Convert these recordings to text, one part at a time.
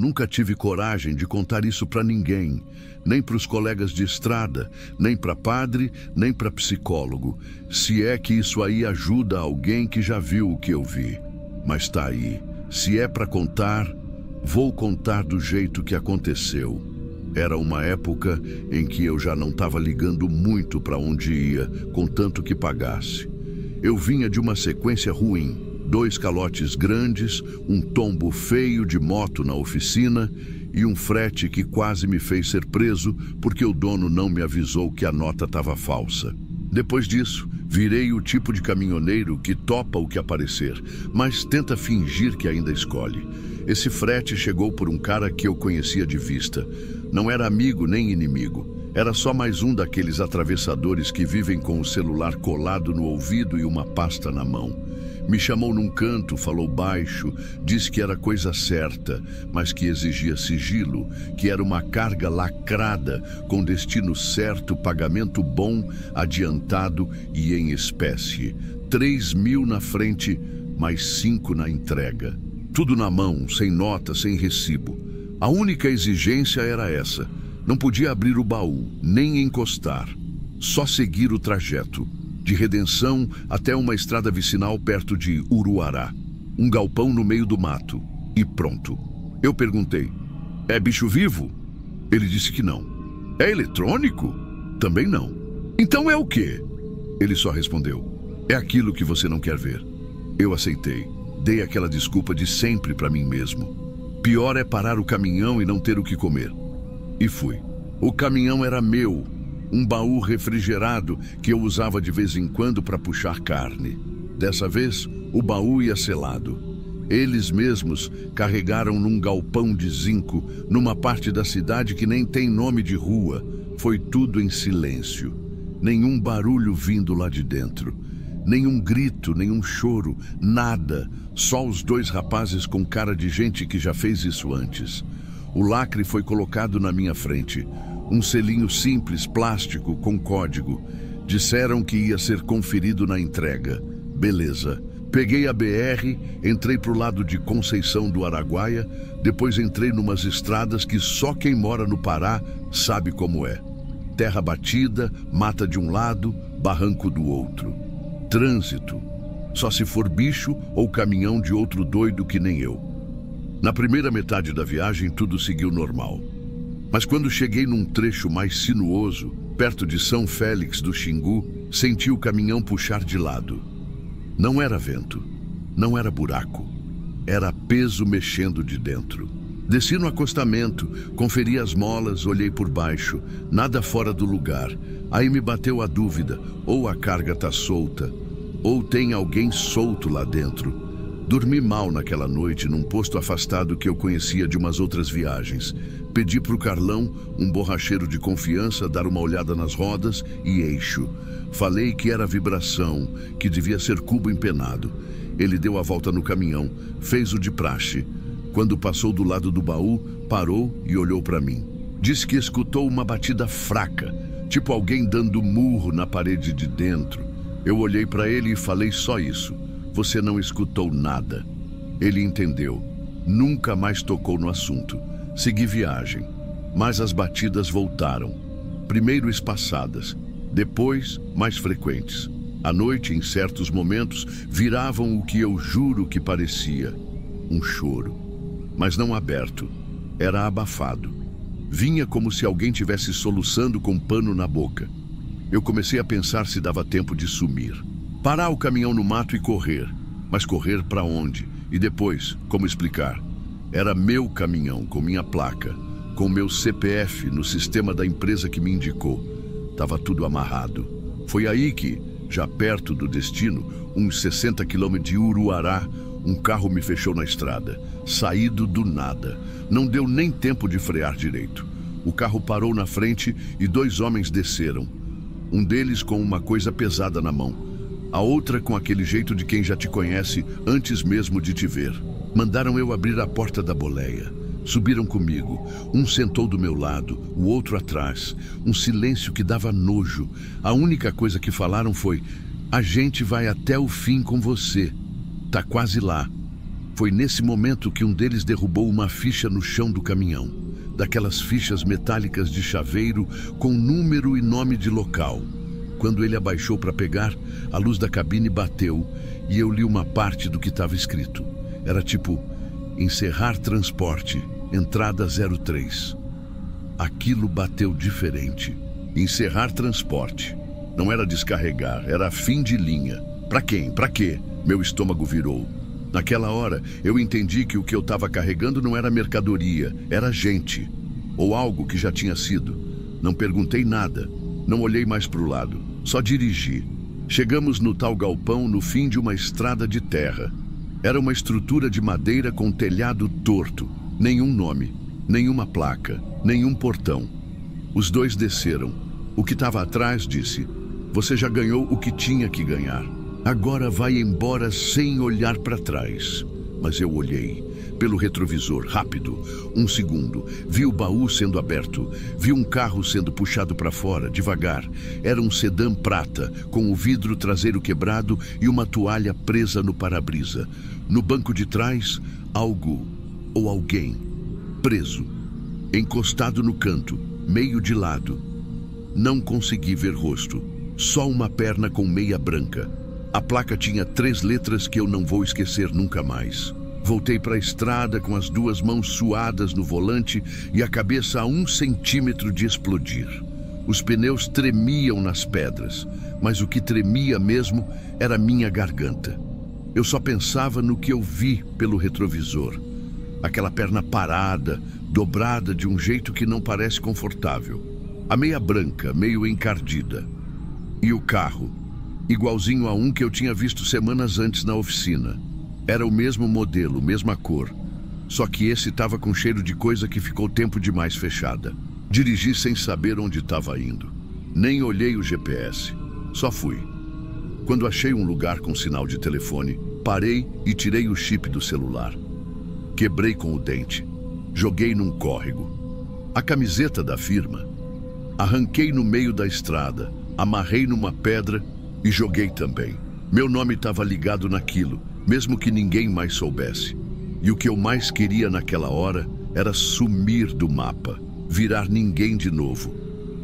nunca tive coragem de contar isso para ninguém, nem para os colegas de estrada, nem para padre, nem para psicólogo, se é que isso aí ajuda alguém que já viu o que eu vi. Mas tá aí, se é para contar, vou contar do jeito que aconteceu. Era uma época em que eu já não estava ligando muito para onde ia, contanto que pagasse. Eu vinha de uma sequência ruim, 2 calotes grandes, um tombo feio de moto na oficina e um frete que quase me fez ser preso porque o dono não me avisou que a nota estava falsa. Depois disso, virei o tipo de caminhoneiro que topa o que aparecer, mas tenta fingir que ainda escolhe. Esse frete chegou por um cara que eu conhecia de vista. Não era amigo nem inimigo. Era só mais um daqueles atravessadores que vivem com o celular colado no ouvido e uma pasta na mão. Me chamou num canto, falou baixo, disse que era coisa certa, mas que exigia sigilo, que era uma carga lacrada, com destino certo, pagamento bom, adiantado e em espécie. 3.000 na frente, mais 5 na entrega. Tudo na mão, sem nota, sem recibo. A única exigência era essa. Não podia abrir o baú, nem encostar. Só seguir o trajeto. De Redenção até uma estrada vicinal perto de Uruará. Um galpão no meio do mato. E pronto. Eu perguntei, é bicho vivo? Ele disse que não. É eletrônico? Também não. Então é o quê? Ele só respondeu, é aquilo que você não quer ver. Eu aceitei. Dei aquela desculpa de sempre para mim mesmo. Pior é parar o caminhão e não ter o que comer. E fui. O caminhão era meu. Um baú refrigerado que eu usava de vez em quando para puxar carne. Dessa vez, o baú ia selado. Eles mesmos carregaram num galpão de zinco, numa parte da cidade que nem tem nome de rua. Foi tudo em silêncio. Nenhum barulho vindo lá de dentro. Nenhum grito, nenhum choro, nada. Só os 2 rapazes com cara de gente que já fez isso antes. O lacre foi colocado na minha frente. Um selinho simples, plástico, com código. Disseram que ia ser conferido na entrega. Beleza. Peguei a BR, entrei pro lado de Conceição do Araguaia, depois entrei numas estradas que só quem mora no Pará sabe como é. Terra batida, mata de um lado, barranco do outro. Trânsito. Só se for bicho ou caminhão de outro doido que nem eu. Na primeira metade da viagem, tudo seguiu normal. Mas quando cheguei num trecho mais sinuoso, perto de São Félix do Xingu, senti o caminhão puxar de lado. Não era vento, não era buraco, era peso mexendo de dentro. Desci no acostamento, conferi as molas, olhei por baixo, nada fora do lugar. Aí me bateu a dúvida, ou a carga tá solta, ou tem alguém solto lá dentro. Dormi mal naquela noite num posto afastado que eu conhecia de umas outras viagens. Pedi pro Carlão, um borracheiro de confiança, dar uma olhada nas rodas e eixo. Falei que era vibração, que devia ser cubo empenado. Ele deu a volta no caminhão, fez o de praxe. Quando passou do lado do baú, parou e olhou para mim. Disse que escutou uma batida fraca, tipo alguém dando murro na parede de dentro. Eu olhei para ele e falei só isso. Você não escutou nada. Ele entendeu. Nunca mais tocou no assunto. Segui viagem. Mas as batidas voltaram. Primeiro espaçadas, depois mais frequentes. À noite, em certos momentos, viravam o que eu juro que parecia um choro. Mas não aberto. Era abafado. Vinha como se alguém tivesse soluçando com pano na boca. Eu comecei a pensar se dava tempo de sumir. Parar o caminhão no mato e correr. Mas correr para onde? E depois, como explicar? Era meu caminhão, com minha placa, com meu CPF no sistema da empresa que me indicou. Tava tudo amarrado. Foi aí que, já perto do destino, uns 60 quilômetros de Uruará, um carro me fechou na estrada, saído do nada. Não deu nem tempo de frear direito. O carro parou na frente e 2 homens desceram. Um deles com uma coisa pesada na mão. A outra com aquele jeito de quem já te conhece antes mesmo de te ver. Mandaram eu abrir a porta da boleia. Subiram comigo. Um sentou do meu lado, o outro atrás. Um silêncio que dava nojo. A única coisa que falaram foi: a gente vai até o fim com você. Tá quase lá. Foi nesse momento que um deles derrubou uma ficha no chão do caminhão, daquelas fichas metálicas de chaveiro com número e nome de local. Quando ele abaixou para pegar, a luz da cabine bateu e eu li uma parte do que estava escrito. Era tipo, encerrar transporte, entrada 03. Aquilo bateu diferente. Encerrar transporte. Não era descarregar, era fim de linha. Pra quem? Pra quê? Meu estômago virou. Naquela hora, eu entendi que o que eu estava carregando não era mercadoria, era gente. Ou algo que já tinha sido. Não perguntei nada. Não olhei mais para o lado. Só dirigi. Chegamos no tal galpão no fim de uma estrada de terra. Era uma estrutura de madeira com telhado torto. Nenhum nome, nenhuma placa, nenhum portão. Os dois desceram. O que estava atrás disse: "Você já ganhou o que tinha que ganhar. Agora vai embora sem olhar para trás." Mas eu olhei. Pelo retrovisor, rápido. 1 segundo. Vi o baú sendo aberto. Vi um carro sendo puxado para fora, devagar. Era um sedã prata, com o vidro traseiro quebrado e uma toalha presa no para-brisa. No banco de trás, algo ou alguém preso, encostado no canto, meio de lado. Não consegui ver rosto. Só uma perna com meia branca. A placa tinha 3 letras que eu não vou esquecer nunca mais. Voltei para a estrada com as 2 mãos suadas no volante e a cabeça a 1 centímetro de explodir. Os pneus tremiam nas pedras, mas o que tremia mesmo era minha garganta. Eu só pensava no que eu vi pelo retrovisor. Aquela perna parada, dobrada de um jeito que não parece confortável. A meia branca, meio encardida. E o carro, igualzinho a um que eu tinha visto semanas antes na oficina. Era o mesmo modelo, mesma cor. Só que esse estava com cheiro de coisa que ficou tempo demais fechada. Dirigi sem saber onde estava indo. Nem olhei o GPS. Só fui. Quando achei um lugar com sinal de telefone, parei e tirei o chip do celular. Quebrei com o dente. Joguei num córrego. A camiseta da firma. Arranquei no meio da estrada, amarrei numa pedra e joguei também. Meu nome estava ligado naquilo, mesmo que ninguém mais soubesse. E o que eu mais queria naquela hora era sumir do mapa, virar ninguém de novo.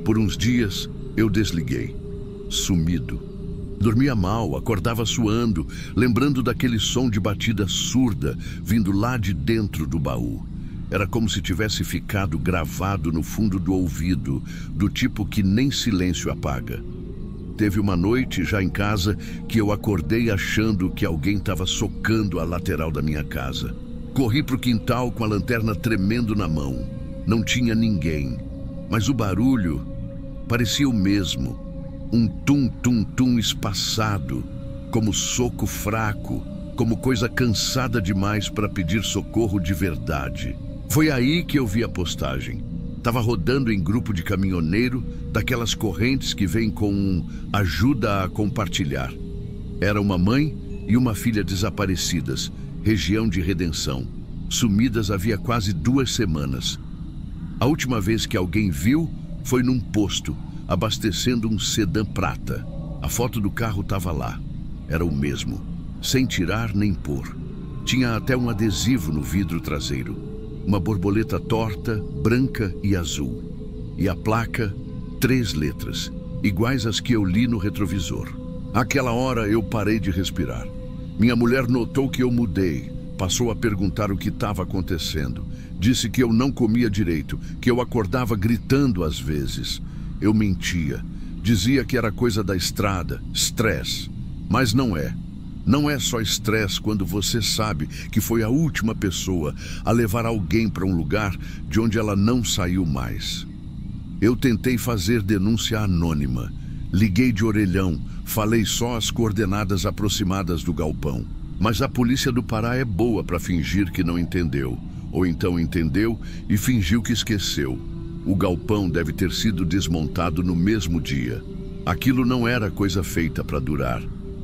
Por uns dias, eu desliguei. Sumido. Dormia mal, acordava suando, lembrando daquele som de batida surda vindo lá de dentro do baú. Era como se tivesse ficado gravado no fundo do ouvido, do tipo que nem silêncio apaga. Teve uma noite, já em casa, que eu acordei achando que alguém estava socando a lateral da minha casa. Corri para o quintal com a lanterna tremendo na mão. Não tinha ninguém, mas o barulho parecia o mesmo. Um tum-tum-tum espaçado, como soco fraco, como coisa cansada demais para pedir socorro de verdade. Foi aí que eu vi a postagem. Estava rodando em grupo de caminhoneiro, daquelas correntes que vêm com um ajuda a compartilhar. Era uma mãe e uma filha desaparecidas, região de Redenção. Sumidas havia quase 2 semanas. A última vez que alguém viu foi num posto, abastecendo um sedã prata. A foto do carro estava lá. Era o mesmo, sem tirar nem pôr. Tinha até um adesivo no vidro traseiro. Uma borboleta torta, branca e azul. E a placa, 3 letras, iguais às que eu li no retrovisor. Àquela hora eu parei de respirar. Minha mulher notou que eu mudei. Passou a perguntar o que estava acontecendo. Disse que eu não comia direito, que eu acordava gritando às vezes. Eu mentia. Dizia que era coisa da estrada, estresse. Mas não é. Não é só estresse quando você sabe que foi a última pessoa a levar alguém para um lugar de onde ela não saiu mais. Eu tentei fazer denúncia anônima. Liguei de orelhão, falei só as coordenadas aproximadas do galpão. Mas a polícia do Pará é boa para fingir que não entendeu. Ou então entendeu e fingiu que esqueceu. O galpão deve ter sido desmontado no mesmo dia. Aquilo não era coisa feita para durar.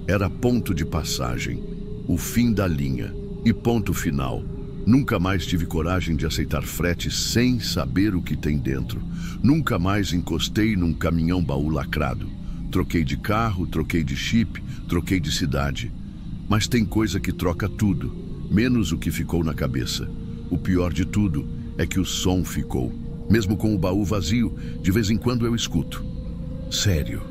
Era ponto de passagem, o fim da linha e ponto final. Nunca mais tive coragem de aceitar frete sem saber o que tem dentro. Nunca mais encostei num caminhão baú lacrado. Troquei de carro, troquei de chip, troquei de cidade. Mas tem coisa que troca tudo. menos o que ficou na cabeça. O pior de tudo é que o som ficou. Mesmo com o baú vazio, de vez em quando eu escuto. Sério.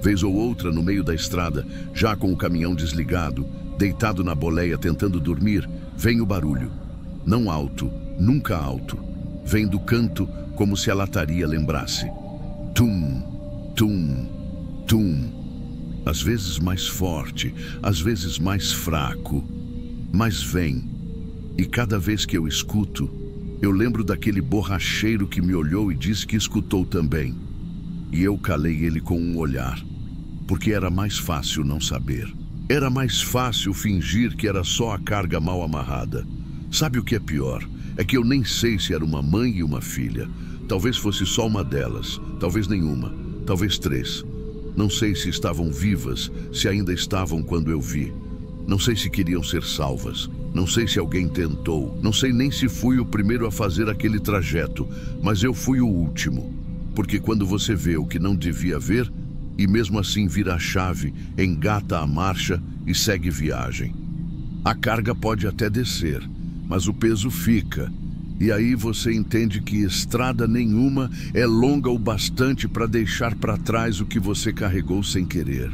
Vez ou outra, no meio da estrada, já com o caminhão desligado, deitado na boleia tentando dormir, vem o barulho. Não alto, nunca alto. Vem do canto como se a lataria lembrasse. Tum, tum, tum. Às vezes mais forte, às vezes mais fraco. Mas vem. E cada vez que eu escuto, eu lembro daquele borracheiro que me olhou e disse que escutou também. E eu calei ele com um olhar, porque era mais fácil não saber. Era mais fácil fingir que era só a carga mal amarrada. Sabe o que é pior? É que eu nem sei se era uma mãe e uma filha. Talvez fosse só uma delas, talvez nenhuma, talvez 3. Não sei se estavam vivas, se ainda estavam quando eu vi. Não sei se queriam ser salvas. Não sei se alguém tentou. Não sei nem se fui o primeiro a fazer aquele trajeto, mas eu fui o último. Porque quando você vê o que não devia ver, e mesmo assim vira a chave, engata a marcha e segue viagem. A carga pode até descer, mas o peso fica. E aí você entende que estrada nenhuma é longa o bastante para deixar para trás o que você carregou sem querer.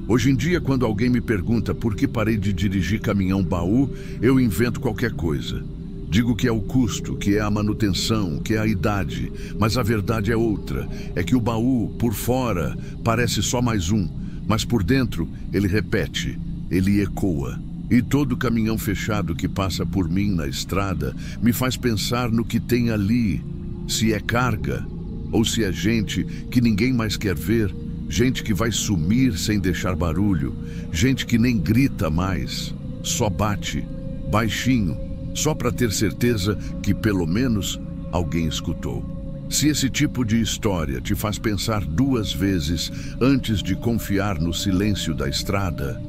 Hoje em dia, quando alguém me pergunta por que parei de dirigir caminhão-baú, eu invento qualquer coisa. Digo que é o custo, que é a manutenção, que é a idade, mas a verdade é outra. É que o baú, por fora, parece só mais um, mas por dentro ele repete, ele ecoa. E todo caminhão fechado que passa por mim na estrada me faz pensar no que tem ali, se é carga ou se é gente que ninguém mais quer ver, gente que vai sumir sem deixar barulho, gente que nem grita mais, só bate, baixinho, só para ter certeza que pelo menos alguém escutou. Se esse tipo de história te faz pensar 2 vezes antes de confiar no silêncio da estrada,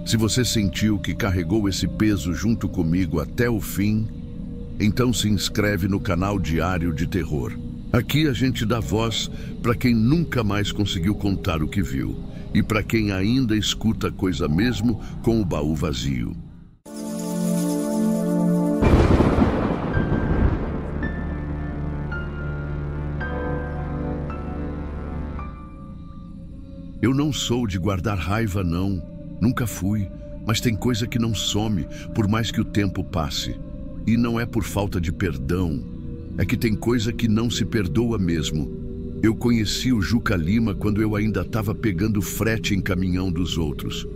se você sentiu que carregou esse peso junto comigo até o fim, então se inscreve no canal Diário de Terror. Aqui a gente dá voz para quem nunca mais conseguiu contar o que viu e para quem ainda escuta coisa mesmo com o baú vazio. Eu não sou de guardar raiva, não. Nunca fui, mas tem coisa que não some, por mais que o tempo passe. E não é por falta de perdão, é que tem coisa que não se perdoa mesmo. Eu conheci o Juca Lima quando eu ainda estava pegando frete em caminhão dos outros.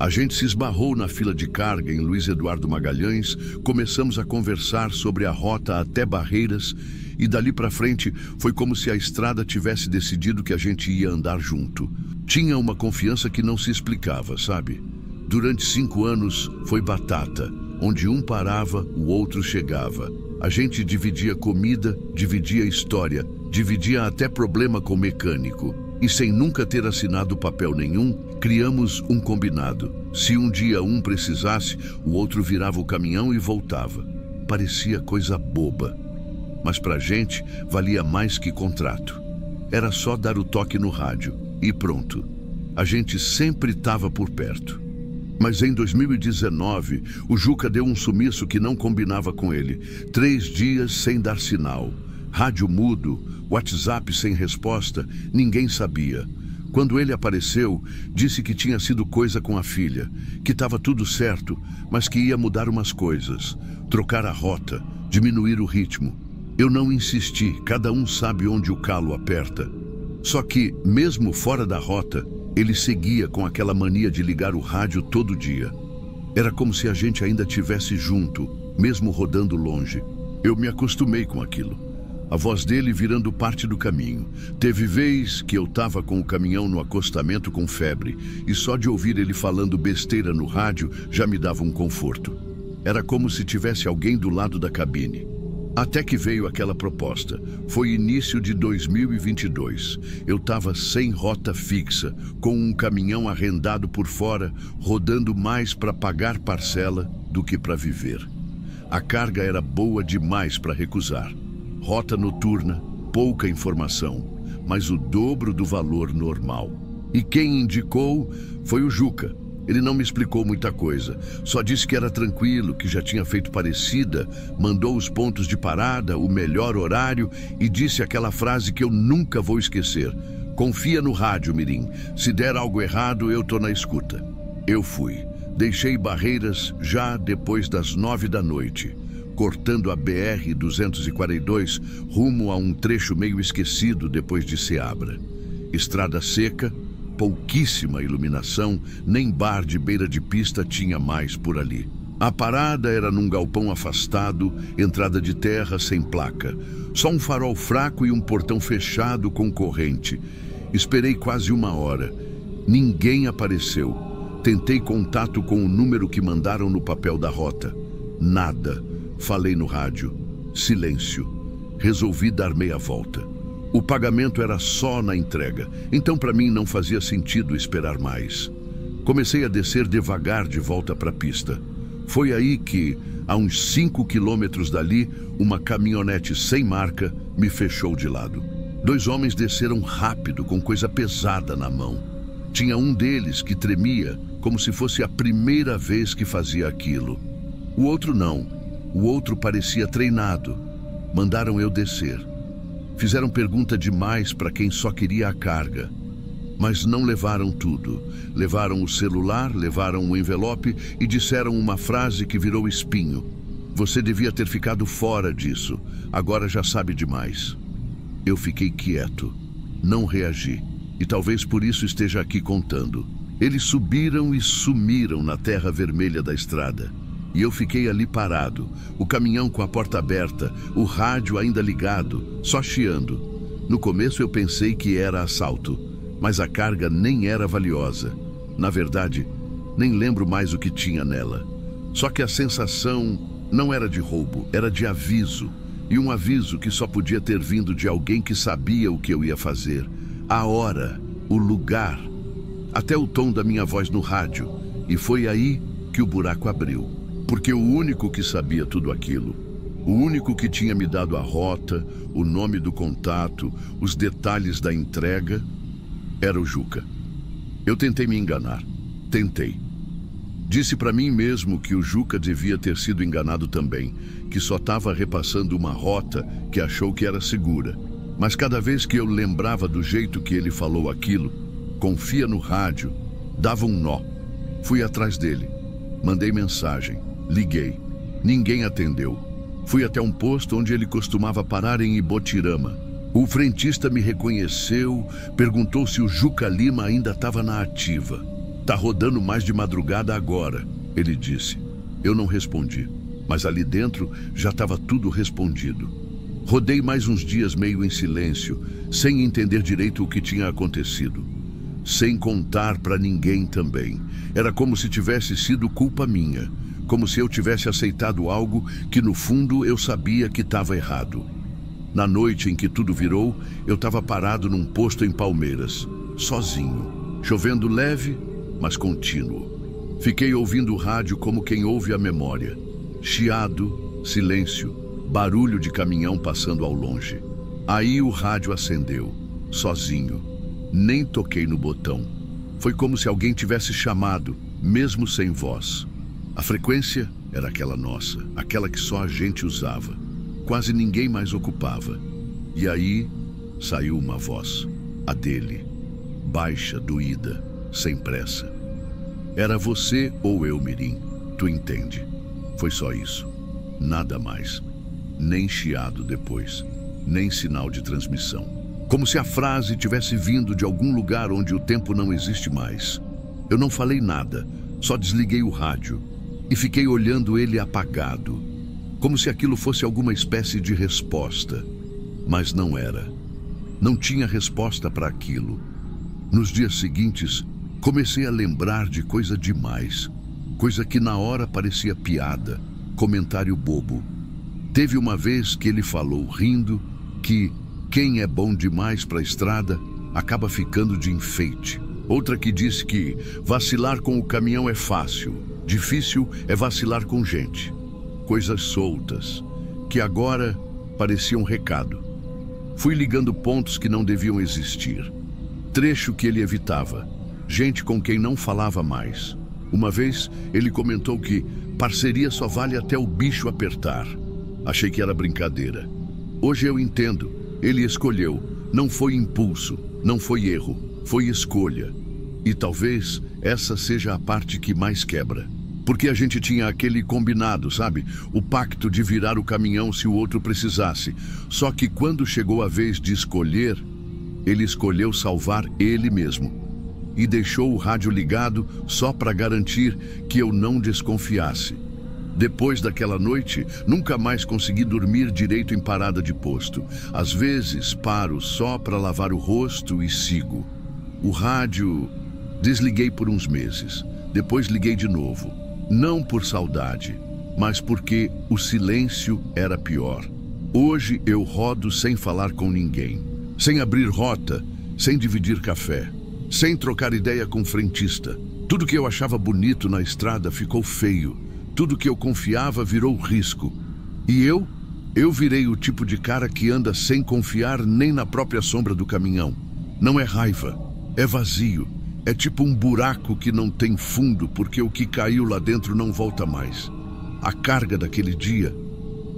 A gente se esbarrou na fila de carga em Luiz Eduardo Magalhães, começamos a conversar sobre a rota até Barreiras e dali para frente foi como se a estrada tivesse decidido que a gente ia andar junto. Tinha uma confiança que não se explicava, sabe? Durante 5 anos foi batata. Onde um parava, o outro chegava. A gente dividia comida, dividia história, dividia até problema com o mecânico. E sem nunca ter assinado papel nenhum, criamos um combinado. Se um dia um precisasse, o outro virava o caminhão e voltava. Parecia coisa boba. Mas pra gente, valia mais que contrato. Era só dar o toque no rádio. E pronto, a gente sempre estava por perto. Mas em 2019, o Juca deu um sumiço que não combinava com ele. 3 dias sem dar sinal. Rádio mudo, WhatsApp sem resposta, ninguém sabia. Quando ele apareceu, disse que tinha sido coisa com a filha, que estava tudo certo, mas que ia mudar umas coisas. Trocar a rota, diminuir o ritmo. Eu não insisti, cada um sabe onde o calo aperta. Só que, mesmo fora da rota, ele seguia com aquela mania de ligar o rádio todo dia. Era como se a gente ainda tivesse junto, mesmo rodando longe. Eu me acostumei com aquilo. A voz dele virando parte do caminho. Teve vez que eu estava com o caminhão no acostamento com febre, e só de ouvir ele falando besteira no rádio já me dava um conforto. Era como se tivesse alguém do lado da cabine. Até que veio aquela proposta. Foi início de 2022. Eu estava sem rota fixa, com um caminhão arrendado por fora, rodando mais para pagar parcela do que para viver. A carga era boa demais para recusar. Rota noturna, pouca informação, mas o dobro do valor normal. E quem indicou foi o Juca. Ele não me explicou muita coisa, só disse que era tranquilo, que já tinha feito parecida, mandou os pontos de parada, o melhor horário e disse aquela frase que eu nunca vou esquecer: confia no rádio, Mirim, se der algo errado eu tô na escuta. Eu fui. Deixei Barreiras já depois das 9 da noite, cortando a BR-242 rumo a um trecho meio esquecido depois de Seabra. Estrada seca, pouquíssima iluminação, nem bar de beira de pista tinha mais por ali. A parada era num galpão afastado, entrada de terra sem placa. Só um farol fraco e um portão fechado com corrente. Esperei quase 1 hora. Ninguém apareceu. Tentei contato com o número que mandaram no papel da rota. Nada. Falei no rádio. Silêncio. Resolvi dar meia volta. O pagamento era só na entrega, então para mim não fazia sentido esperar mais. Comecei a descer devagar de volta para a pista. Foi aí que, a uns 5 quilômetros dali, uma caminhonete sem marca me fechou de lado. 2 homens desceram rápido, com coisa pesada na mão. Tinha um deles que tremia, como se fosse a primeira vez que fazia aquilo. O outro não. O outro parecia treinado. Mandaram eu descer. Fizeram pergunta demais para quem só queria a carga. Mas não levaram tudo. Levaram o celular, levaram o envelope e disseram uma frase que virou espinho. Você devia ter ficado fora disso. Agora já sabe demais. Eu fiquei quieto. Não reagi. E talvez por isso esteja aqui contando. Eles subiram e sumiram na terra vermelha da estrada. E eu fiquei ali parado, o caminhão com a porta aberta, o rádio ainda ligado, só chiando. No começo eu pensei que era assalto, mas a carga nem era valiosa. Na verdade, nem lembro mais o que tinha nela. Só que a sensação não era de roubo, era de aviso. E um aviso que só podia ter vindo de alguém que sabia o que eu ia fazer. A hora, o lugar, até o tom da minha voz no rádio. E foi aí que o buraco abriu. Porque o único que sabia tudo aquilo, o único que tinha me dado a rota, o nome do contato, os detalhes da entrega, era o Juca. Eu tentei me enganar. Tentei. Disse para mim mesmo que o Juca devia ter sido enganado também, que só estava repassando uma rota que achou que era segura. Mas cada vez que eu lembrava do jeito que ele falou aquilo, confia no rádio, dava um nó. Fui atrás dele. Mandei mensagem. Liguei. Ninguém atendeu. Fui até um posto onde ele costumava parar em Ibotirama. O frentista me reconheceu, perguntou se o Juca Lima ainda estava na ativa. Tá rodando mais de madrugada agora, ele disse. Eu não respondi, mas ali dentro já estava tudo respondido. Rodei mais uns dias meio em silêncio, sem entender direito o que tinha acontecido. Sem contar para ninguém também. Era como se tivesse sido culpa minha. Como se eu tivesse aceitado algo que no fundo eu sabia que estava errado. Na noite em que tudo virou, eu estava parado num posto em Palmeiras, sozinho, chovendo leve, mas contínuo. Fiquei ouvindo o rádio como quem ouve a memória. Chiado, silêncio, barulho de caminhão passando ao longe. Aí o rádio acendeu, sozinho. Nem toquei no botão. Foi como se alguém tivesse chamado, mesmo sem voz. A frequência era aquela nossa, aquela que só a gente usava. Quase ninguém mais ocupava. E aí saiu uma voz, a dele, baixa, doída, sem pressa. Era você ou eu, Mirim, tu entende? Foi só isso, nada mais. Nem chiado depois, nem sinal de transmissão. Como se a frase tivesse vindo de algum lugar onde o tempo não existe mais. Eu não falei nada, só desliguei o rádio. E fiquei olhando ele apagado, como se aquilo fosse alguma espécie de resposta. Mas não era. Não tinha resposta para aquilo. Nos dias seguintes, comecei a lembrar de coisa demais. Coisa que na hora parecia piada, comentário bobo. Teve uma vez que ele falou, rindo, que quem é bom demais para a estrada acaba ficando de enfeite. Outra que disse que vacilar com o caminhão é fácil. Difícil é vacilar com gente. Coisas soltas, que agora pareciam um recado. Fui ligando pontos que não deviam existir. Trecho que ele evitava. Gente com quem não falava mais. Uma vez, ele comentou que parceria só vale até o bicho apertar. Achei que era brincadeira. Hoje eu entendo. Ele escolheu. Não foi impulso, não foi erro, foi escolha. E talvez essa seja a parte que mais quebra. Porque a gente tinha aquele combinado, sabe? O pacto de virar o caminhão se o outro precisasse. Só que quando chegou a vez de escolher, ele escolheu salvar ele mesmo. E deixou o rádio ligado só para garantir que eu não desconfiasse. Depois daquela noite, nunca mais consegui dormir direito em parada de posto. Às vezes, paro só para lavar o rosto e sigo. O rádio desliguei por uns meses. Depois liguei de novo. Não por saudade, mas porque o silêncio era pior. Hoje eu rodo sem falar com ninguém, sem abrir rota, sem dividir café, sem trocar ideia com frentista. Tudo que eu achava bonito na estrada ficou feio. Tudo que eu confiava virou risco. E eu virei o tipo de cara que anda sem confiar nem na própria sombra do caminhão. Não é raiva, é vazio. É tipo um buraco que não tem fundo porque o que caiu lá dentro não volta mais. A carga daquele dia,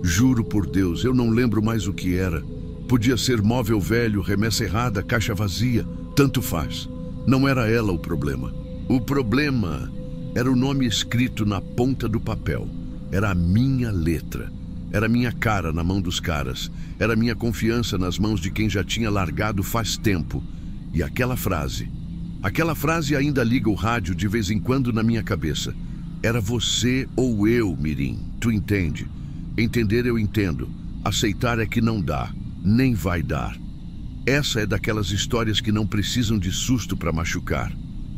juro por Deus, eu não lembro mais o que era. Podia ser móvel velho, remessa errada, caixa vazia, tanto faz. Não era ela o problema. O problema era o nome escrito na ponta do papel. Era a minha letra. Era minha cara na mão dos caras. Era minha confiança nas mãos de quem já tinha largado faz tempo. E aquela frase ainda liga o rádio de vez em quando na minha cabeça. Era você ou eu, Mirim. Tu entende? Entender eu entendo. Aceitar é que não dá. Nem vai dar. Essa é daquelas histórias que não precisam de susto para machucar.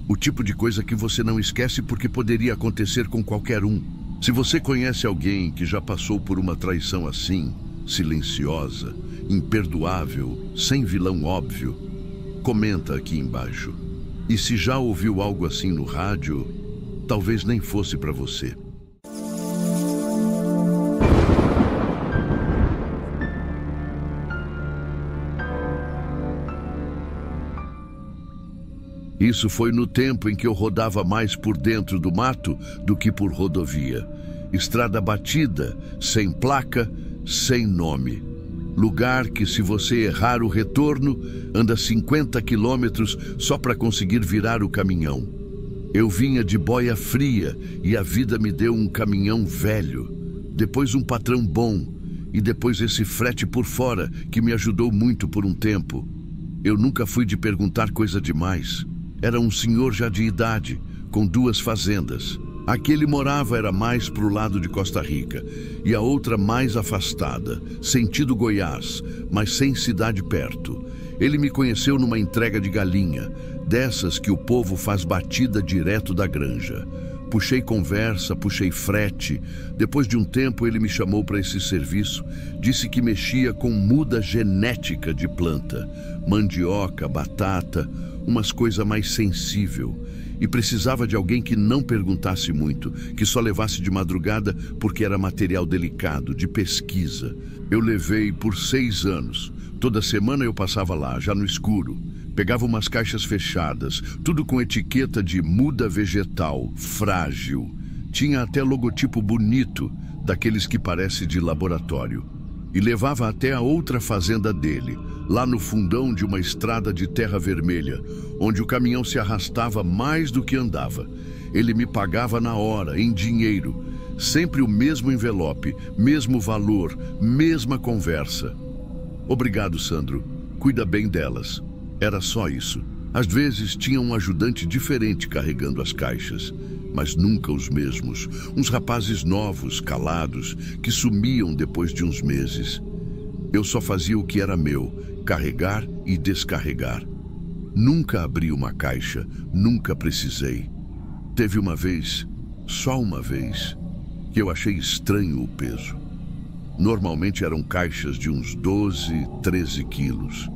O tipo de coisa que você não esquece porque poderia acontecer com qualquer um. Se você conhece alguém que já passou por uma traição assim, silenciosa, imperdoável, sem vilão óbvio, comenta aqui embaixo. E se já ouviu algo assim no rádio, talvez nem fosse para você. Isso foi no tempo em que eu rodava mais por dentro do mato do que por rodovia. Estrada batida, sem placa, sem nome. Lugar que, se você errar o retorno, anda 50 quilômetros só para conseguir virar o caminhão. Eu vinha de boia fria e a vida me deu um caminhão velho. Depois um patrão bom e depois esse frete por fora que me ajudou muito por um tempo. Eu nunca fui de perguntar coisa demais. Era um senhor já de idade, com 2 fazendas. A que ele morava era mais pro lado de Costa Rica e a outra mais afastada, sentido Goiás, mas sem cidade perto. Ele me conheceu numa entrega de galinha, dessas que o povo faz batida direto da granja. Puxei conversa, puxei frete. Depois de um tempo ele me chamou para esse serviço, disse que mexia com muda genética de planta, mandioca, batata, umas coisas mais sensível. E precisava de alguém que não perguntasse muito, que só levasse de madrugada porque era material delicado, de pesquisa. Eu levei por 6 anos. Toda semana eu passava lá, já no escuro. Pegava umas caixas fechadas, tudo com etiqueta de muda vegetal, frágil. Tinha até logotipo bonito, daqueles que parece de laboratório. E levava até a outra fazenda dele, lá no fundão de uma estrada de terra vermelha, onde o caminhão se arrastava mais do que andava. Ele me pagava na hora, em dinheiro. Sempre o mesmo envelope, mesmo valor, mesma conversa. Obrigado, Sandro. Cuida bem delas. Era só isso. Às vezes tinha um ajudante diferente carregando as caixas, mas nunca os mesmos. Uns rapazes novos, calados, que sumiam depois de uns meses. Eu só fazia o que era meu, carregar e descarregar. Nunca abri uma caixa, nunca precisei. Teve uma vez, só uma vez, que eu achei estranho o peso. Normalmente eram caixas de uns 12, 13 quilos.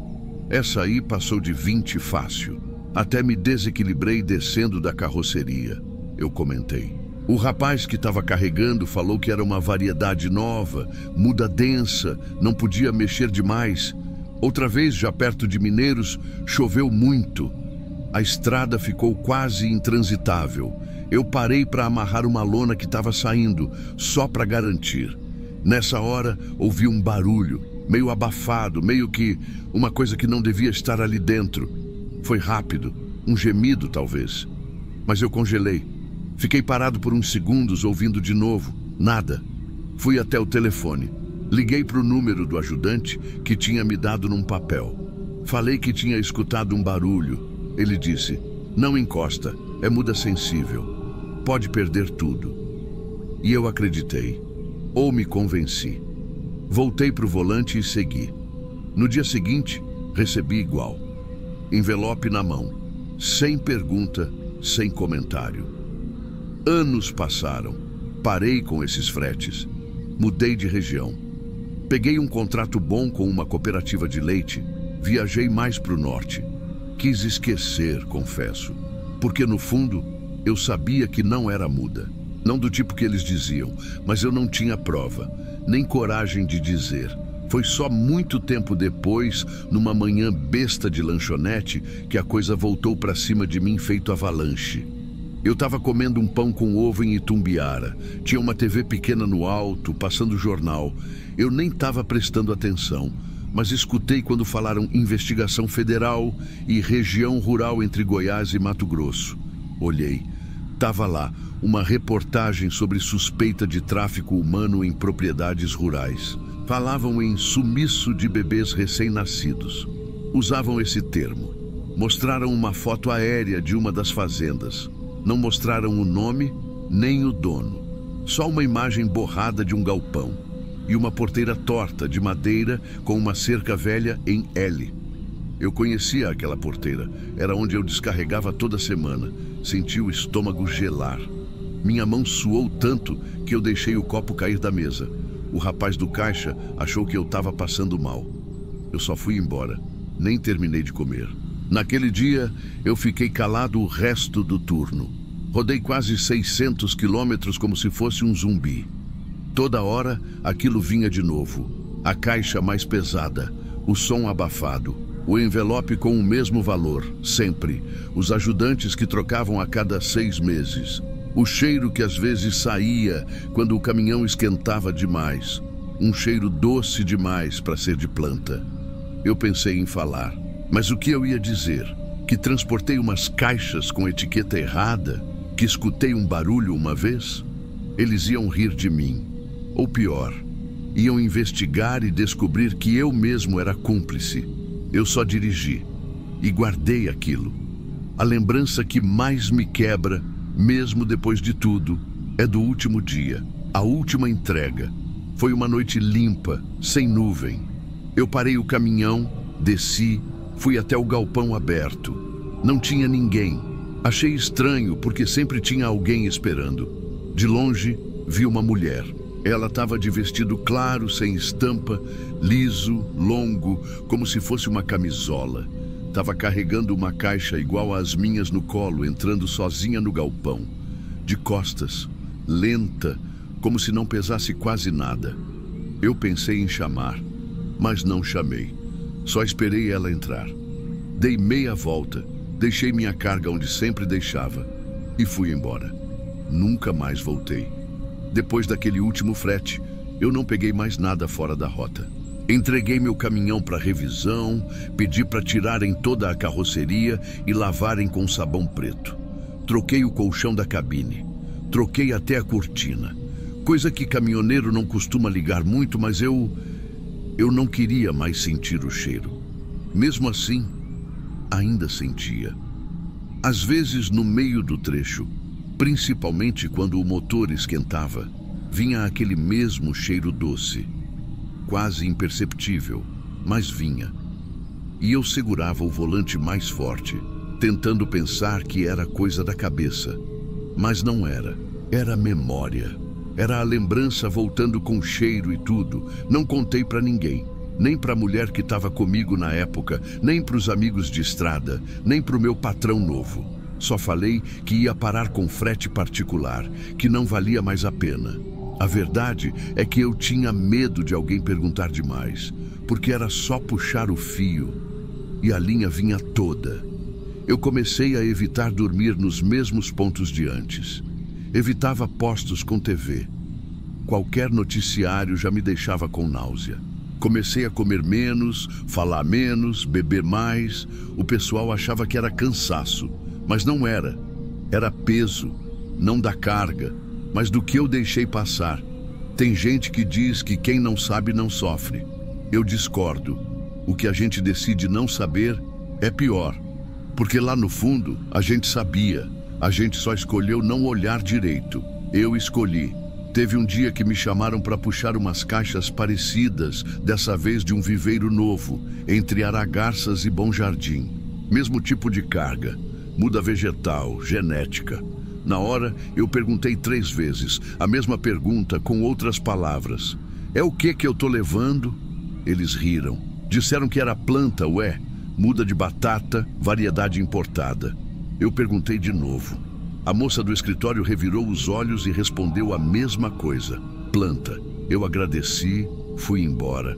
Essa aí passou de 20 fácil. Até me desequilibrei descendo da carroceria. Eu comentei. O rapaz que estava carregando falou que era uma variedade nova, muda densa, não podia mexer demais. Outra vez, já perto de Mineiros, choveu muito. A estrada ficou quase intransitável. Eu parei para amarrar uma lona que estava saindo, só para garantir. Nessa hora, ouvi um barulho, meio abafado, meio que uma coisa que não devia estar ali dentro. Foi rápido, um gemido talvez. Mas eu congelei. Fiquei parado por uns segundos, ouvindo de novo. Nada. Fui até o telefone. Liguei para o número do ajudante, que tinha me dado num papel. Falei que tinha escutado um barulho. Ele disse: "Não encosta, é muda sensível. Pode perder tudo." E eu acreditei. Ou me convenci. Voltei para o volante e segui. No dia seguinte, recebi igual. Envelope na mão. Sem pergunta, sem comentário. Anos passaram. Parei com esses fretes. Mudei de região. Peguei um contrato bom com uma cooperativa de leite. Viajei mais para o norte. Quis esquecer, confesso. Porque no fundo, eu sabia que não era muda. Não do tipo que eles diziam, mas eu não tinha prova, nem coragem de dizer. Foi só muito tempo depois, numa manhã besta de lanchonete, que a coisa voltou para cima de mim feito avalanche. Eu estava comendo um pão com ovo em Itumbiara. Tinha uma TV pequena no alto, passando jornal. Eu nem estava prestando atenção, mas escutei quando falaram investigação federal e região rural entre Goiás e Mato Grosso. Olhei. Estava lá uma reportagem sobre suspeita de tráfico humano em propriedades rurais. Falavam em sumiço de bebês recém-nascidos. Usavam esse termo. Mostraram uma foto aérea de uma das fazendas. Não mostraram o nome nem o dono. Só uma imagem borrada de um galpão. E uma porteira torta de madeira com uma cerca velha em L. Eu conhecia aquela porteira. Era onde eu descarregava toda semana. Senti o estômago gelar. Minha mão suou tanto que eu deixei o copo cair da mesa. O rapaz do caixa achou que eu estava passando mal. Eu só fui embora. Nem terminei de comer. Naquele dia, eu fiquei calado o resto do turno. Rodei quase 600 quilômetros como se fosse um zumbi. Toda hora, aquilo vinha de novo. A caixa mais pesada, o som abafado. O envelope com o mesmo valor, sempre. Os ajudantes que trocavam a cada 6 meses. O cheiro que às vezes saía quando o caminhão esquentava demais. Um cheiro doce demais para ser de planta. Eu pensei em falar. Mas o que eu ia dizer? Que transportei umas caixas com etiqueta errada? Que escutei um barulho uma vez? Eles iam rir de mim. Ou pior, iam investigar e descobrir que eu mesmo era cúmplice. Eu só dirigi e guardei aquilo. A lembrança que mais me quebra, mesmo depois de tudo, é do último dia, a última entrega. Foi uma noite limpa, sem nuvem. Eu parei o caminhão, desci, fui até o galpão aberto. Não tinha ninguém. Achei estranho, porque sempre tinha alguém esperando. De longe, vi uma mulher. Ela estava de vestido claro, sem estampa, liso, longo, como se fosse uma camisola. Estava carregando uma caixa igual às minhas no colo, entrando sozinha no galpão. De costas, lenta, como se não pesasse quase nada. Eu pensei em chamar, mas não chamei. Só esperei ela entrar. Dei meia volta, deixei minha carga onde sempre deixava e fui embora. Nunca mais voltei. Depois daquele último frete, eu não peguei mais nada fora da rota. Entreguei meu caminhão para revisão, pedi para tirarem toda a carroceria e lavarem com sabão preto. Troquei o colchão da cabine. Troquei até a cortina. Coisa que caminhoneiro não costuma ligar muito, mas eu não queria mais sentir o cheiro. Mesmo assim, ainda sentia. Às vezes, no meio do trecho, principalmente quando o motor esquentava, vinha aquele mesmo cheiro doce, quase imperceptível, mas vinha. E eu segurava o volante mais forte, tentando pensar que era coisa da cabeça. Mas não era. Era memória. Era a lembrança voltando com cheiro e tudo. Não contei para ninguém. Nem para a mulher que estava comigo na época, nem para os amigos de estrada, nem para o meu patrão novo. Só falei que ia parar com frete particular, que não valia mais a pena. A verdade é que eu tinha medo de alguém perguntar demais, porque era só puxar o fio e a linha vinha toda. Eu comecei a evitar dormir nos mesmos pontos de antes. Evitava postos com TV. Qualquer noticiário já me deixava com náusea. Comecei a comer menos, falar menos, beber mais. O pessoal achava que era cansaço, mas não era. Era peso, não da carga, mas do que eu deixei passar. Tem gente que diz que quem não sabe não sofre. Eu discordo. O que a gente decide não saber é pior. Porque lá no fundo, a gente sabia. A gente só escolheu não olhar direito. Eu escolhi. Teve um dia que me chamaram para puxar umas caixas parecidas, dessa vez de um viveiro novo, entre Aragarças e Bom Jardim. Mesmo tipo de carga, muda vegetal, genética. Na hora, eu perguntei 3 vezes, a mesma pergunta com outras palavras. É o que eu tô levando? Eles riram. Disseram que era planta, muda de batata, variedade importada. Eu perguntei de novo. A moça do escritório revirou os olhos e respondeu a mesma coisa. Planta. Eu agradeci, fui embora.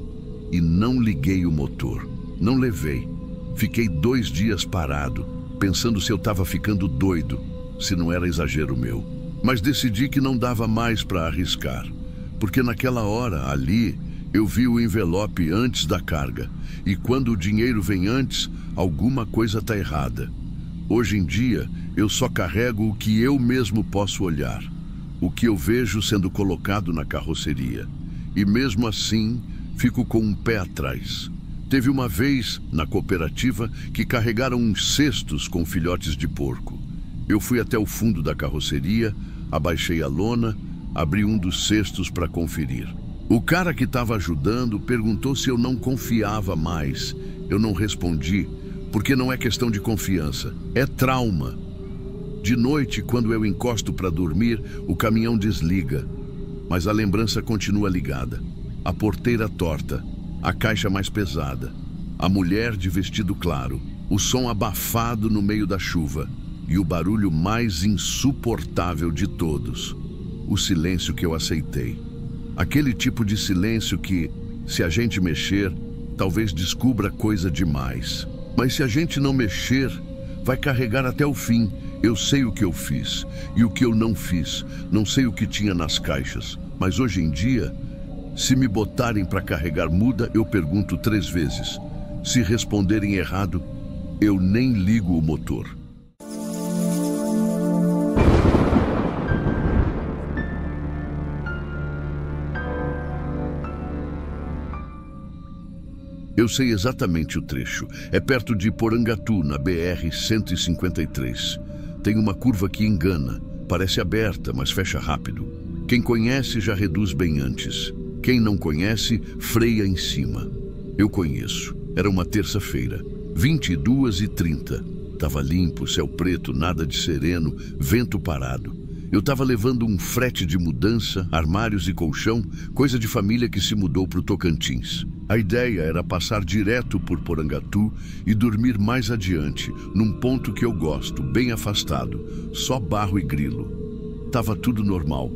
E não liguei o motor. Não levei. Fiquei 2 dias parado, pensando se eu estava ficando doido, se não era exagero meu. Mas decidi que não dava mais para arriscar. Porque naquela hora, ali, eu vi o envelope antes da carga. E quando o dinheiro vem antes, alguma coisa está errada. Hoje em dia, eu só carrego o que eu mesmo posso olhar, o que eu vejo sendo colocado na carroceria. E mesmo assim, fico com um pé atrás. Teve uma vez, na cooperativa, que carregaram uns cestos com filhotes de porco. Eu fui até o fundo da carroceria, abaixei a lona, abri um dos cestos para conferir. O cara que estava ajudando perguntou se eu não confiava mais. Eu não respondi, porque não é questão de confiança, é trauma. De noite, quando eu encosto para dormir, o caminhão desliga, mas a lembrança continua ligada. A porteira torta, a caixa mais pesada, a mulher de vestido claro, o som abafado no meio da chuva e o barulho mais insuportável de todos, o silêncio que eu aceitei. Aquele tipo de silêncio que, se a gente mexer, talvez descubra coisa demais. Mas se a gente não mexer, vai carregar até o fim. Eu sei o que eu fiz e o que eu não fiz. Não sei o que tinha nas caixas. Mas hoje em dia, se me botarem para carregar muda, eu pergunto 3 vezes. Se responderem errado, eu nem ligo o motor. Eu sei exatamente o trecho. É perto de Porangatu, na BR-153. Tem uma curva que engana. Parece aberta, mas fecha rápido. Quem conhece já reduz bem antes. Quem não conhece, freia em cima. Eu conheço. Era uma terça-feira, 22h30. Tava limpo, céu preto, nada de sereno, vento parado. Eu estava levando um frete de mudança, armários e colchão, coisa de família que se mudou para o Tocantins. A ideia era passar direto por Porangatu e dormir mais adiante, num ponto que eu gosto, bem afastado, só barro e grilo. Tava tudo normal.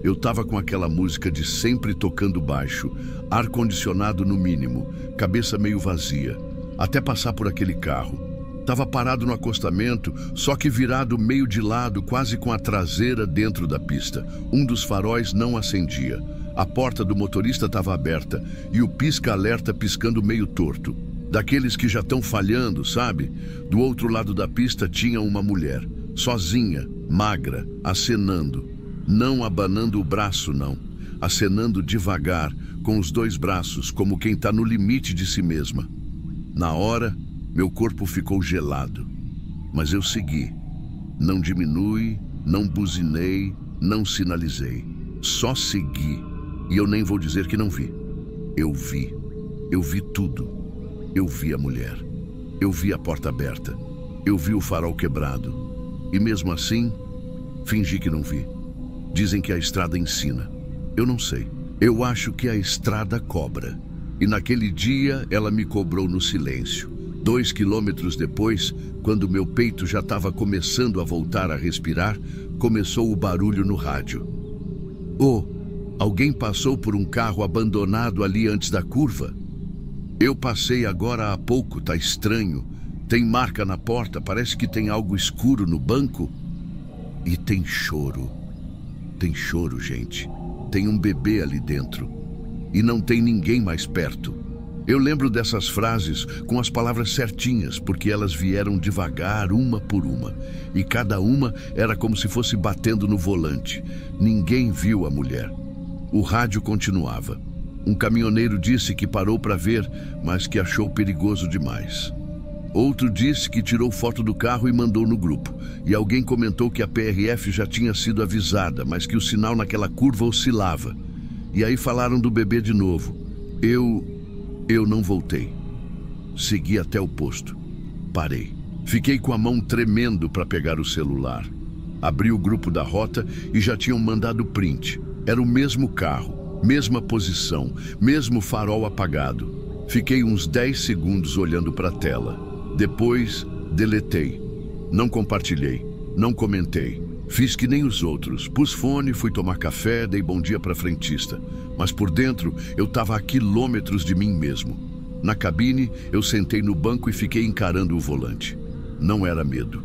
Eu tava com aquela música de sempre tocando baixo, ar-condicionado no mínimo, cabeça meio vazia, até passar por aquele carro. Tava parado no acostamento, só que virado meio de lado, quase com a traseira dentro da pista. Um dos faróis não acendia. A porta do motorista estava aberta e o pisca-alerta piscando meio torto. Daqueles que já estão falhando, sabe? Do outro lado da pista tinha uma mulher, sozinha, magra, acenando. Não abanando o braço, não. Acenando devagar, com os 2 braços, como quem está no limite de si mesma. Na hora, meu corpo ficou gelado, mas eu segui. Não diminui, não buzinei, não sinalizei. Só segui. E eu nem vou dizer que não vi. Eu vi. Eu vi tudo. Eu vi a mulher. Eu vi a porta aberta. Eu vi o farol quebrado. E mesmo assim, fingi que não vi. Dizem que a estrada ensina. Eu não sei. Eu acho que a estrada cobra. E naquele dia ela me cobrou no silêncio. 2 quilômetros depois, quando meu peito já estava começando a voltar a respirar, começou o barulho no rádio. Oh, alguém passou por um carro abandonado ali antes da curva? Eu passei agora há pouco, tá estranho. Tem marca na porta, parece que tem algo escuro no banco. E tem choro. Tem choro, gente. Tem um bebê ali dentro. E não tem ninguém mais perto. Eu lembro dessas frases com as palavras certinhas, porque elas vieram devagar, uma por uma. E cada uma era como se fosse batendo no volante. Ninguém viu a mulher. O rádio continuava. Um caminhoneiro disse que parou para ver, mas que achou perigoso demais. Outro disse que tirou foto do carro e mandou no grupo. E alguém comentou que a PRF já tinha sido avisada, mas que o sinal naquela curva oscilava. E aí falaram do bebê de novo. Eu não voltei. Segui até o posto. Parei. Fiquei com a mão tremendo para pegar o celular. Abri o grupo da rota e já tinham mandado print. Era o mesmo carro, mesma posição, mesmo farol apagado. Fiquei uns 10 segundos olhando para a tela. Depois, deletei. Não compartilhei, não comentei. Fiz que nem os outros. Pus fone, fui tomar café, dei bom dia para a frentista. Mas por dentro, eu estava a quilômetros de mim mesmo. Na cabine, eu sentei no banco e fiquei encarando o volante. Não era medo.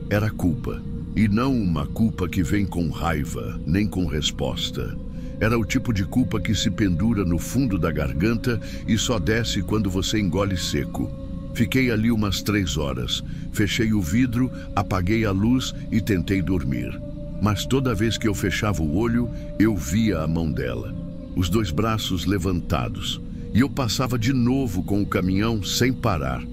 Era culpa. E não uma culpa que vem com raiva, nem com resposta. Era o tipo de culpa que se pendura no fundo da garganta e só desce quando você engole seco. Fiquei ali umas 3 horas. Fechei o vidro, apaguei a luz e tentei dormir. Mas toda vez que eu fechava o olho, eu via a mão dela. Os 2 braços levantados. E eu passava de novo com o caminhão sem parar.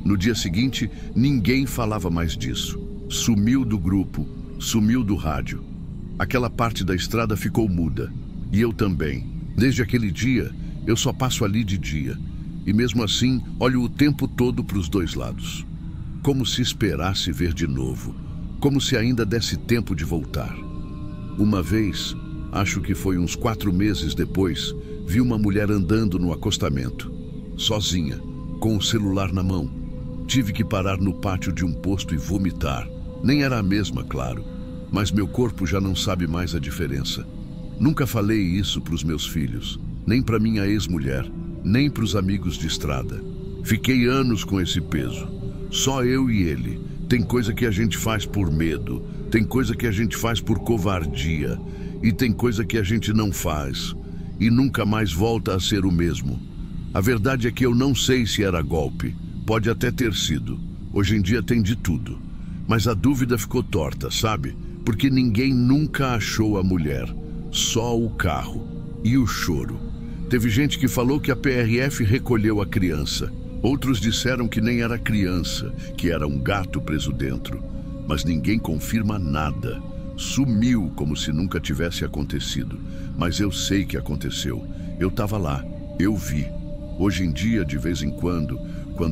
No dia seguinte, ninguém falava mais disso. Sumiu do grupo, sumiu do rádio. Aquela parte da estrada ficou muda. E eu também. Desde aquele dia, eu só passo ali de dia. E mesmo assim, olho o tempo todo para os 2 lados. Como se esperasse ver de novo. Como se ainda desse tempo de voltar. Uma vez, acho que foi uns 4 meses depois, vi uma mulher andando no acostamento. Sozinha, com o celular na mão. Tive que parar no pátio de um posto e vomitar. Nem era a mesma, claro. Mas meu corpo já não sabe mais a diferença. Nunca falei isso para os meus filhos. Nem para minha ex-mulher. Nem para os amigos de estrada. Fiquei anos com esse peso. Só eu e ele. Tem coisa que a gente faz por medo. Tem coisa que a gente faz por covardia. E tem coisa que a gente não faz. E nunca mais volta a ser o mesmo. A verdade é que eu não sei se era golpe. Pode até ter sido. Hoje em dia tem de tudo. Mas a dúvida ficou torta, sabe? Porque ninguém nunca achou a mulher. Só o carro. E o choro. Teve gente que falou que a PRF recolheu a criança. Outros disseram que nem era criança, que era um gato preso dentro. Mas ninguém confirma nada. Sumiu como se nunca tivesse acontecido. Mas eu sei que aconteceu. Eu estava lá. Eu vi. Hoje em dia, de vez em quando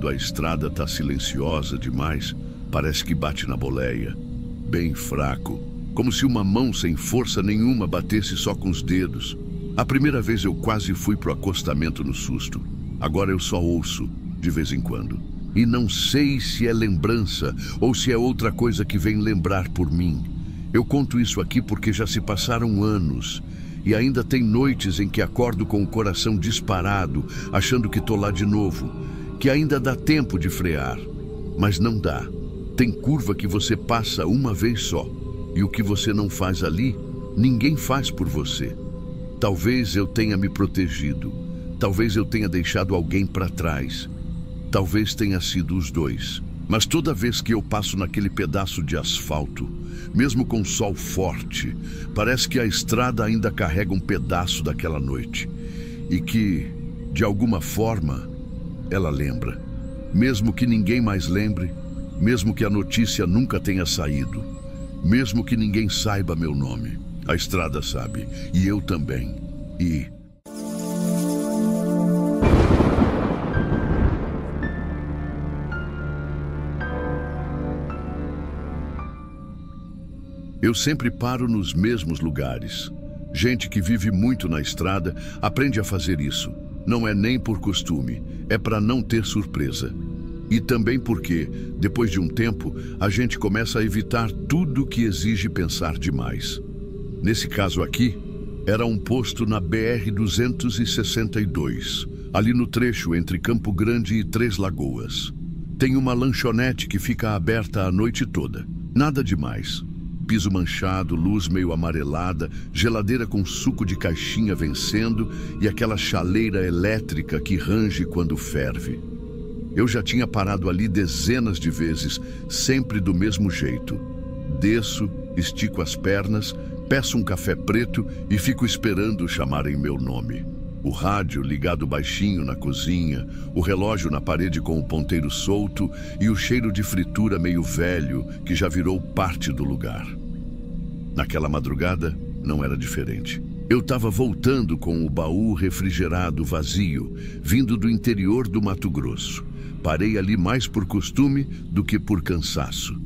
a estrada está silenciosa demais, parece que bate na boleia. Bem fraco. Como se uma mão sem força nenhuma batesse só com os dedos. A primeira vez eu quase fui pro acostamento no susto. Agora eu só ouço, de vez em quando. E não sei se é lembrança ou se é outra coisa que vem lembrar por mim. Eu conto isso aqui porque já se passaram anos. E ainda tem noites em que acordo com o coração disparado, achando que tô lá de novo. Que ainda dá tempo de frear. Mas não dá. Tem curva que você passa uma vez só. E o que você não faz ali, ninguém faz por você. Talvez eu tenha me protegido. Talvez eu tenha deixado alguém para trás. Talvez tenha sido os 2. Mas toda vez que eu passo naquele pedaço de asfalto, mesmo com sol forte, parece que a estrada ainda carrega um pedaço daquela noite. E que, de alguma forma, ela lembra. Mesmo que ninguém mais lembre, mesmo que a notícia nunca tenha saído, mesmo que ninguém saiba meu nome. A estrada sabe, e eu também. Eu sempre paro nos mesmos lugares. Gente que vive muito na estrada aprende a fazer isso. Não é nem por costume, é para não ter surpresa. E também porque, depois de um tempo, a gente começa a evitar tudo que exige pensar demais. Nesse caso aqui, era um posto na BR-262, ali no trecho entre Campo Grande e Três Lagoas. Tem uma lanchonete que fica aberta a noite toda. Nada demais. Piso manchado, luz meio amarelada, geladeira com suco de caixinha vencendo e aquela chaleira elétrica que range quando ferve. Eu já tinha parado ali dezenas de vezes, sempre do mesmo jeito. Desço, estico as pernas, peço um café preto e fico esperando chamarem meu nome. O rádio ligado baixinho na cozinha, o relógio na parede com o ponteiro solto e o cheiro de fritura meio velho que já virou parte do lugar. Naquela madrugada, não era diferente. Eu estava voltando com o baú refrigerado vazio, vindo do interior do Mato Grosso. Parei ali mais por costume do que por cansaço.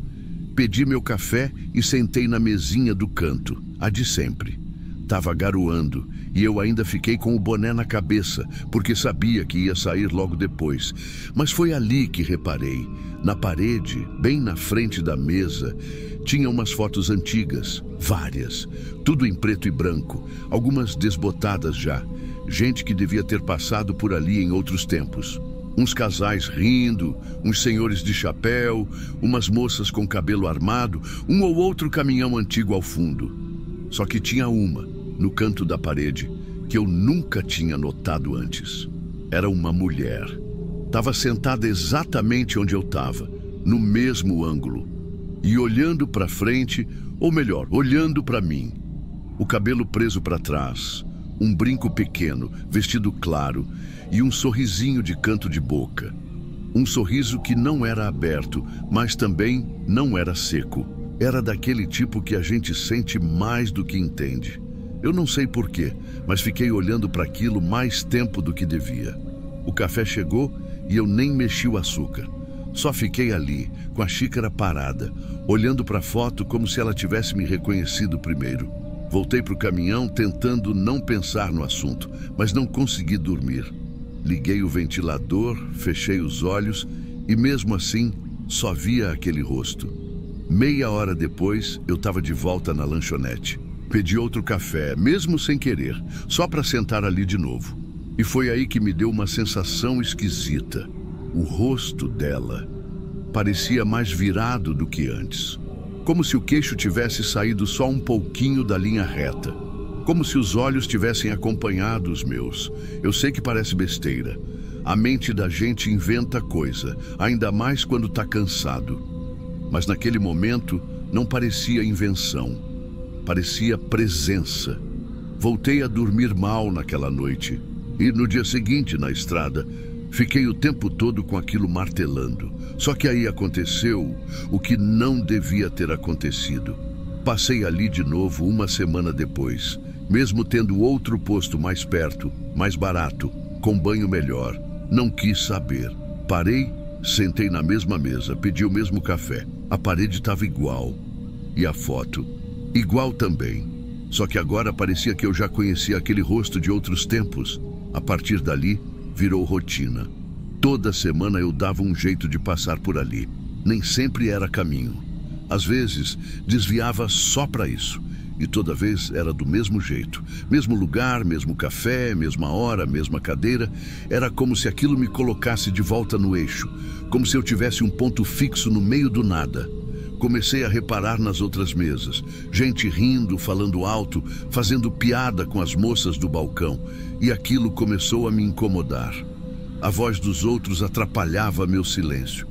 Pedi meu café e sentei na mesinha do canto, a de sempre. Tava garoando e eu ainda fiquei com o boné na cabeça, porque sabia que ia sair logo depois. Mas foi ali que reparei. Na parede, bem na frente da mesa, tinha umas fotos antigas, várias, tudo em preto e branco, algumas desbotadas já. Gente que devia ter passado por ali em outros tempos. Uns casais rindo, uns senhores de chapéu, umas moças com cabelo armado, um ou outro caminhão antigo ao fundo. Só que tinha uma, no canto da parede, que eu nunca tinha notado antes. Era uma mulher. Estava sentada exatamente onde eu estava, no mesmo ângulo, e olhando para frente, ou melhor, olhando para mim. O cabelo preso para trás, um brinco pequeno, vestido claro e um sorrisinho de canto de boca. Um sorriso que não era aberto, mas também não era seco. Era daquele tipo que a gente sente mais do que entende. Eu não sei porquê, mas fiquei olhando para aquilo mais tempo do que devia. O café chegou e eu nem mexi o açúcar. Só fiquei ali, com a xícara parada, olhando para a foto como se ela tivesse me reconhecido primeiro. Voltei para o caminhão tentando não pensar no assunto, mas não consegui dormir. Liguei o ventilador, fechei os olhos e mesmo assim só via aquele rosto. Meia hora depois eu estava de volta na lanchonete. Pedi outro café, mesmo sem querer, só para sentar ali de novo. E foi aí que me deu uma sensação esquisita. O rosto dela parecia mais virado do que antes. Como se o queixo tivesse saído só um pouquinho da linha reta. Como se os olhos tivessem acompanhado os meus. Eu sei que parece besteira. A mente da gente inventa coisa, ainda mais quando está cansado. Mas naquele momento não parecia invenção. Parecia presença. Voltei a dormir mal naquela noite. E no dia seguinte, na estrada, fiquei o tempo todo com aquilo martelando. Só que aí aconteceu o que não devia ter acontecido. Passei ali de novo uma semana depois, mesmo tendo outro posto mais perto, mais barato, com banho melhor. Não quis saber. Parei, sentei na mesma mesa, pedi o mesmo café. A parede estava igual. E a foto? Igual também. Só que agora parecia que eu já conhecia aquele rosto de outros tempos. A partir dali, virou rotina. Toda semana eu dava um jeito de passar por ali. Nem sempre era caminho. Às vezes, desviava só para isso. E toda vez era do mesmo jeito. Mesmo lugar, mesmo café, mesma hora, mesma cadeira. Era como se aquilo me colocasse de volta no eixo. Como se eu tivesse um ponto fixo no meio do nada. Comecei a reparar nas outras mesas. Gente rindo, falando alto, fazendo piada com as moças do balcão. E aquilo começou a me incomodar. A voz dos outros atrapalhava meu silêncio.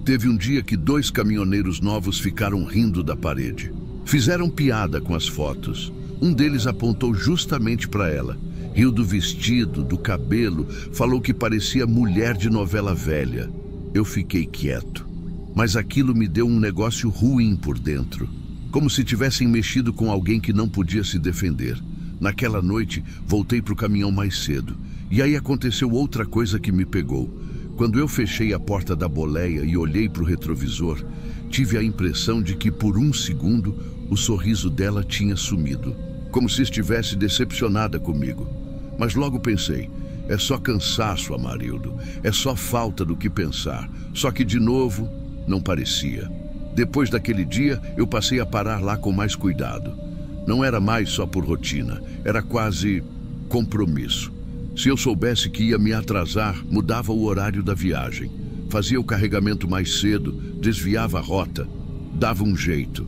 Teve um dia que 2 caminhoneiros novos ficaram rindo da parede. Fizeram piada com as fotos. Um deles apontou justamente para ela. Riu do vestido, do cabelo, falou que parecia mulher de novela velha. Eu fiquei quieto. Mas aquilo me deu um negócio ruim por dentro. Como se tivessem mexido com alguém que não podia se defender. Naquela noite, voltei para o caminhão mais cedo. E aí aconteceu outra coisa que me pegou. Quando eu fechei a porta da boleia e olhei para o retrovisor, tive a impressão de que por um segundo o sorriso dela tinha sumido. Como se estivesse decepcionada comigo. Mas logo pensei, é só cansaço, Amarildo. É só falta do que pensar. Só que de novo, não parecia. Depois daquele dia, eu passei a parar lá com mais cuidado. Não era mais só por rotina, era quase compromisso. Se eu soubesse que ia me atrasar, mudava o horário da viagem. Fazia o carregamento mais cedo, desviava a rota, dava um jeito,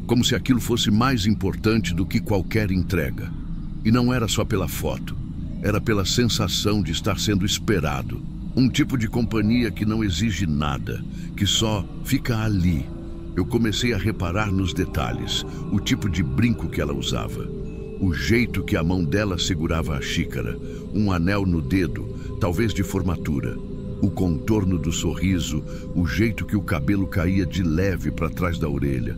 como se aquilo fosse mais importante do que qualquer entrega. E não era só pela foto, era pela sensação de estar sendo esperado. Um tipo de companhia que não exige nada, que só fica ali. Eu comecei a reparar nos detalhes, o tipo de brinco que ela usava, o jeito que a mão dela segurava a xícara, um anel no dedo, talvez de formatura, o contorno do sorriso, o jeito que o cabelo caía de leve para trás da orelha.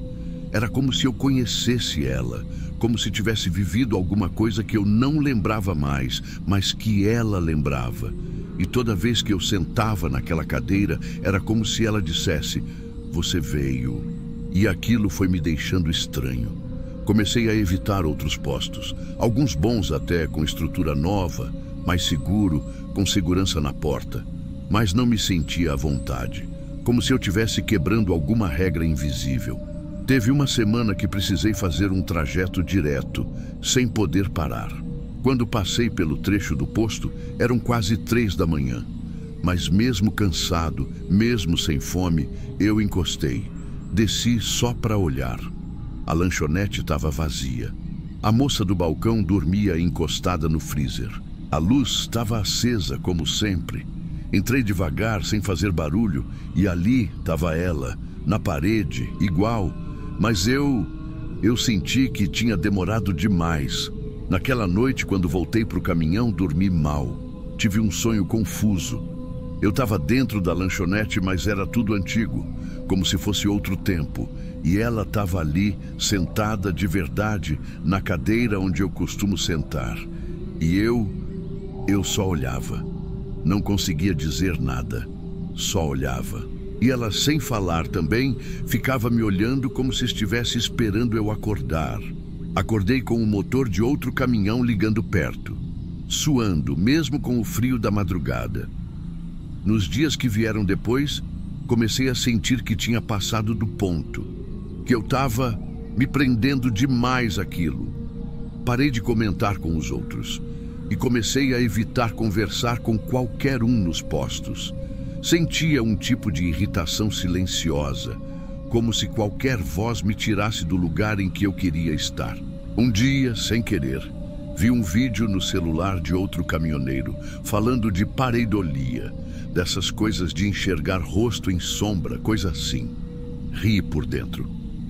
Era como se eu conhecesse ela, como se tivesse vivido alguma coisa que eu não lembrava mais, mas que ela lembrava. E toda vez que eu sentava naquela cadeira, era como se ela dissesse: "Você veio." E aquilo foi me deixando estranho. Comecei a evitar outros postos, alguns bons até, com estrutura nova, mais seguro, com segurança na porta. Mas não me sentia à vontade, como se eu estivesse quebrando alguma regra invisível. Teve uma semana que precisei fazer um trajeto direto, sem poder parar. Quando passei pelo trecho do posto, eram quase 3 da manhã. Mas mesmo cansado, mesmo sem fome, eu encostei. Desci só para olhar. A lanchonete estava vazia. A moça do balcão dormia encostada no freezer. A luz estava acesa, como sempre. Entrei devagar, sem fazer barulho, e ali estava ela, na parede, igual. Mas eu senti que tinha demorado demais. Naquela noite, quando voltei para o caminhão, dormi mal. Tive um sonho confuso. Eu estava dentro da lanchonete, mas era tudo antigo, como se fosse outro tempo. E ela estava ali, sentada de verdade, na cadeira onde eu costumo sentar. E eu só olhava. Não conseguia dizer nada, só olhava. E ela, sem falar também, ficava me olhando como se estivesse esperando eu acordar. Acordei com o motor de outro caminhão ligando perto, suando, mesmo com o frio da madrugada. Nos dias que vieram depois, comecei a sentir que tinha passado do ponto, que eu estava me prendendo demais àquilo. Parei de comentar com os outros e comecei a evitar conversar com qualquer um nos postos. Sentia um tipo de irritação silenciosa, como se qualquer voz me tirasse do lugar em que eu queria estar. Um dia, sem querer, vi um vídeo no celular de outro caminhoneiro falando de pareidolia, dessas coisas de enxergar rosto em sombra, coisa assim. Ri por dentro.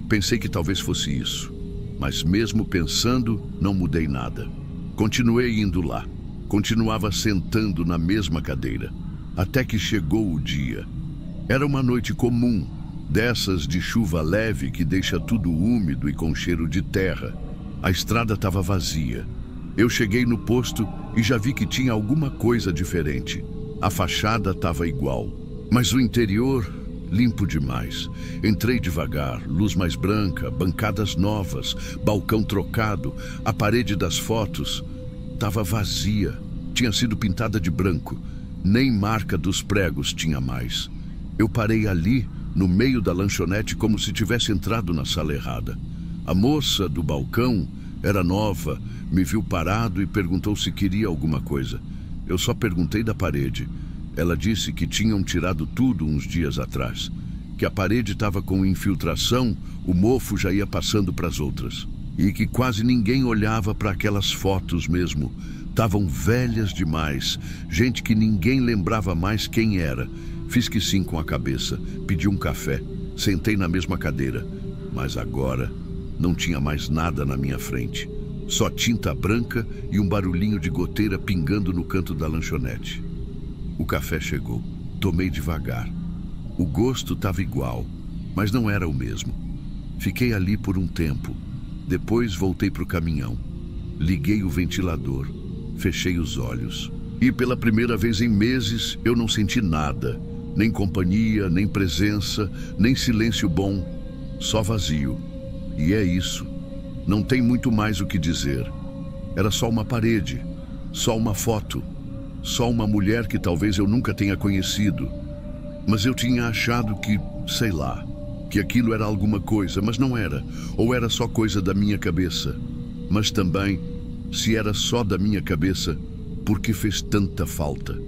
Pensei que talvez fosse isso, mas mesmo pensando, não mudei nada. Continuei indo lá, continuava sentando na mesma cadeira, até que chegou o dia. Era uma noite comum, dessas de chuva leve que deixa tudo úmido e com cheiro de terra. A estrada estava vazia. Eu cheguei no posto e já vi que tinha alguma coisa diferente. A fachada estava igual, mas o interior limpo demais. Entrei devagar, luz mais branca, bancadas novas, balcão trocado, a parede das fotos estava vazia, tinha sido pintada de branco, nem marca dos pregos tinha mais. Eu parei ali, no meio da lanchonete, como se tivesse entrado na sala errada. A moça do balcão era nova, me viu parado e perguntou se queria alguma coisa. Eu só perguntei da parede. Ela disse que tinham tirado tudo uns dias atrás, que a parede estava com infiltração, o mofo já ia passando para as outras, e que quase ninguém olhava para aquelas fotos mesmo. Estavam velhas demais, gente que ninguém lembrava mais quem era. Fiz que sim com a cabeça, pedi um café, sentei na mesma cadeira, mas agora não tinha mais nada na minha frente. Só tinta branca e um barulhinho de goteira pingando no canto da lanchonete. O café chegou. Tomei devagar. O gosto estava igual, mas não era o mesmo. Fiquei ali por um tempo. Depois voltei para o caminhão. Liguei o ventilador. Fechei os olhos. E pela primeira vez em meses eu não senti nada. Nem companhia, nem presença, nem silêncio bom. Só vazio. E é isso. Não tem muito mais o que dizer. Era só uma parede. Só uma foto. Só uma mulher que talvez eu nunca tenha conhecido. Mas eu tinha achado que, sei lá, que aquilo era alguma coisa, mas não era. Ou era só coisa da minha cabeça. Mas também, se era só da minha cabeça, por que fez tanta falta?